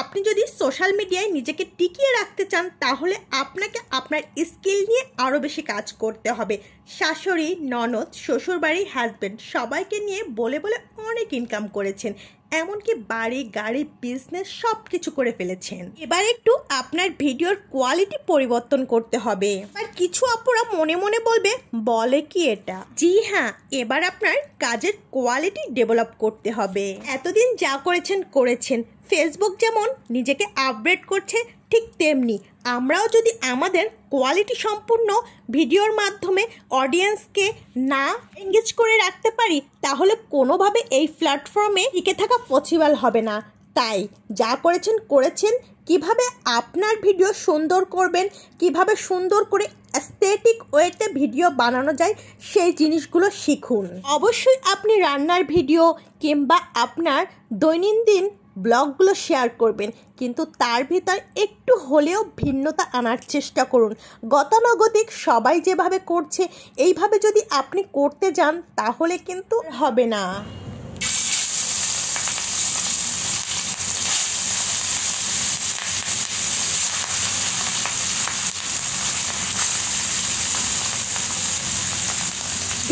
আপনি যদি সোশ্যাল মিডিয়ায় নিজেকে টিকিয়ে রাখতে চান তাহলে আপনাকে আপনার স্কিল নিয়ে আরও বেশি কাজ করতে হবে। শাশুড়ি, ননদ, শ্বশুরবাড়ি, হাজব্যান্ড সবাইকে নিয়ে বলে বলে অনেক ইনকাম করেছেন, এমনকি বাড়ি, গাড়ি, বিজনেস সব কিছু করে ফেলেছেন। এবার একটু আপনার ভিডিওর কোয়ালিটি পরিবর্তন করতে হবে। আর কিছু আপুরা মনে মনে বলবে, বলে কি এটা? জি হ্যাঁ, এবার আপনার কাজের কোয়ালিটি ডেভেলপ করতে হবে। এতদিন যা করেছেন, ফেসবুক যেমন নিজেকে আপডেট করছে, ঠিক তেমনি আমরাও যদি আমাদের কোয়ালিটি সম্পূর্ণ ভিডিওর মাধ্যমে অডিয়েন্সকে না এঙ্গেজ করে রাখতে পারি তাহলে কোনোভাবে এই প্ল্যাটফর্মে টিকে থাকা পসিবল হবে না। তাই যা করেছেন, কিভাবে আপনার ভিডিও সুন্দর করবেন, কিভাবে সুন্দর করে অ্যাস্থেটিক ওয়েতে ভিডিও বানানো যায় সেই জিনিসগুলো শিখুন। অবশ্যই আপনি রান্নার ভিডিও কিংবা আপনার দৈনন্দিন ব্লগগুলো শেয়ার করবেন, কিন্তু তার ভিতর একটু হলেও ভিন্নতা আনার চেষ্টা করুন। গতানুগতিক সবাই যেভাবে করছে এইভাবে যদি আপনি করতে যান তাহলে কিন্তু হবে না।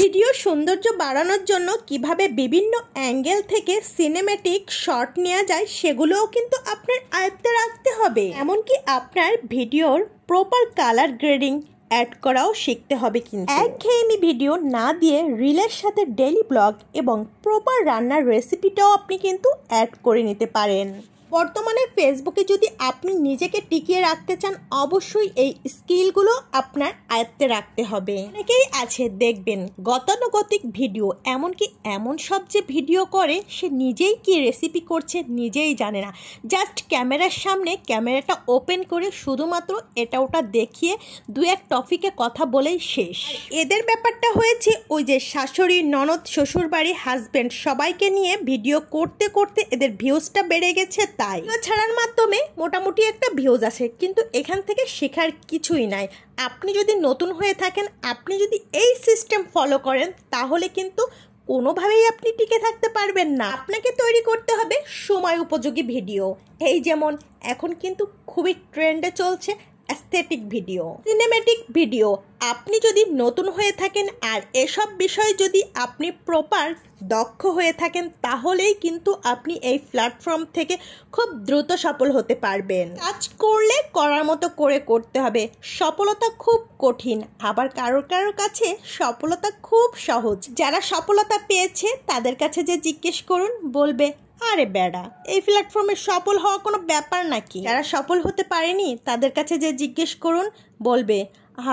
ভিডিও সৌন্দর্য বাড়ানোর জন্য কিভাবে বিভিন্ন অ্যাঙ্গেল থেকে সিনেম্যাটিক শট নেওয়া যায় সেগুলোও কিন্তু আপনার আয়ত্তে রাখতে হবে। এমনকি আপনার ভিডিওর প্রপার কালার গ্রেডিং অ্যাড করাও শিখতে হবে। কিন্তু একঘেয়েমি ভিডিও না দিয়ে রিলের সাথে ডেইলি ব্লগ এবং প্রপার রান্নার রেসিপিটাও আপনি কিন্তু অ্যাড করে নিতে পারেন। বর্তমানে ফেসবুকে যদি আপনি নিজেকে টিকিয়ে রাখতে চান অবশ্যই এই স্কিলগুলো আপনার আয়ত্তে রাখতে হবে। অনেকেই আছে দেখবেন গতানুগতিক ভিডিও, এমনকি এমন সব যে ভিডিও করে সে নিজেই কি রেসিপি করছে নিজেই জানে না, জাস্ট ক্যামেরার সামনে ক্যামেরাটা ওপেন করে শুধুমাত্র এটা ওটা দেখিয়ে দু এক টপিকে কথা বলেই শেষ। এদের ব্যাপারটা হয়েছে ওই যে শাশুড়ি, ননদ, শ্বশুরবাড়ি, হাজব্যান্ড সবাইকে নিয়ে ভিডিও করতে করতে এদের ভিউজটা বেড়ে গেছে। তাই ছাড়ার মাধ্যমে মোটামুটি একটা ভিউজ আসে, কিন্তু এখান থেকে শেখার কিছুই নাই। আপনি যদি নতুন হয়ে থাকেন, আপনি যদি এই সিস্টেম ফলো করেন তাহলে কিন্তু কোনোভাবেই আপনি টিকে থাকতে পারবেন না। আপনাকে তৈরি করতে হবে সময় উপযোগী ভিডিও। এই যেমন এখন কিন্তু খুবই ট্রেন্ডে চলছে অ্যাস্থেটিক ভিডিও, সিনেম্যাটিক ভিডিও। আপনি যদি নতুন হয়ে থাকেন আর এসব বিষয়ে যদি আপনি প্রপার দক্ষ হয়ে থাকেন তাহলেই কিন্তু আপনি এই প্ল্যাটফর্ম থেকে খুব দ্রুত সফল হতে পারবেন। কাজ করলে করার মতো করে করতে হবে। সফলতা খুব কঠিন, আবার কারোর কাছে সফলতা খুব সহজ। যারা সফলতা পেয়েছে তাদের কাছে যে জিজ্ঞেস করুন বলবে, আরে বেড়া, এই প্ল্যাটফর্মে সফল হওয়া কোনো ব্যাপার নাকি? যারা সফল হতে পারেনি তাদের কাছে যে জিজ্ঞেস করুন বলবে,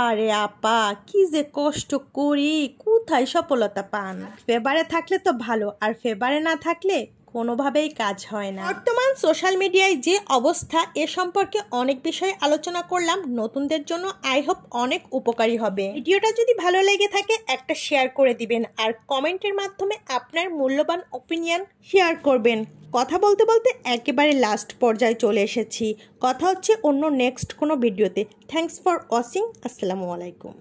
আরে আপা কি যে কষ্ট করি, কোথায় সফলতা পান? ফেভারে থাকলে তো ভালো, আর ফেভারে না থাকলে কোনোভাবেই কাজ হয় না। বর্তমান সোশ্যাল মিডিয়ায় যে অবস্থা এ সম্পর্কে অনেক বিষয়ে আলোচনা করলাম, নতুনদের জন্য আই হোপ অনেক উপকারী হবে। ভিডিওটা যদি ভালো লেগে থাকে একটা শেয়ার করে দিবেন আর কমেন্টের মাধ্যমে আপনার মূল্যবান ওপিনিয়ন শেয়ার করবেন। কথা বলতে বলতে একেবারে লাস্ট পর্যায়ে চলে এসেছি। কথা হচ্ছে অন্য নেক্সট কোনো ভিডিওতে। Thanks for watching. আসসালামু আলাইকুম।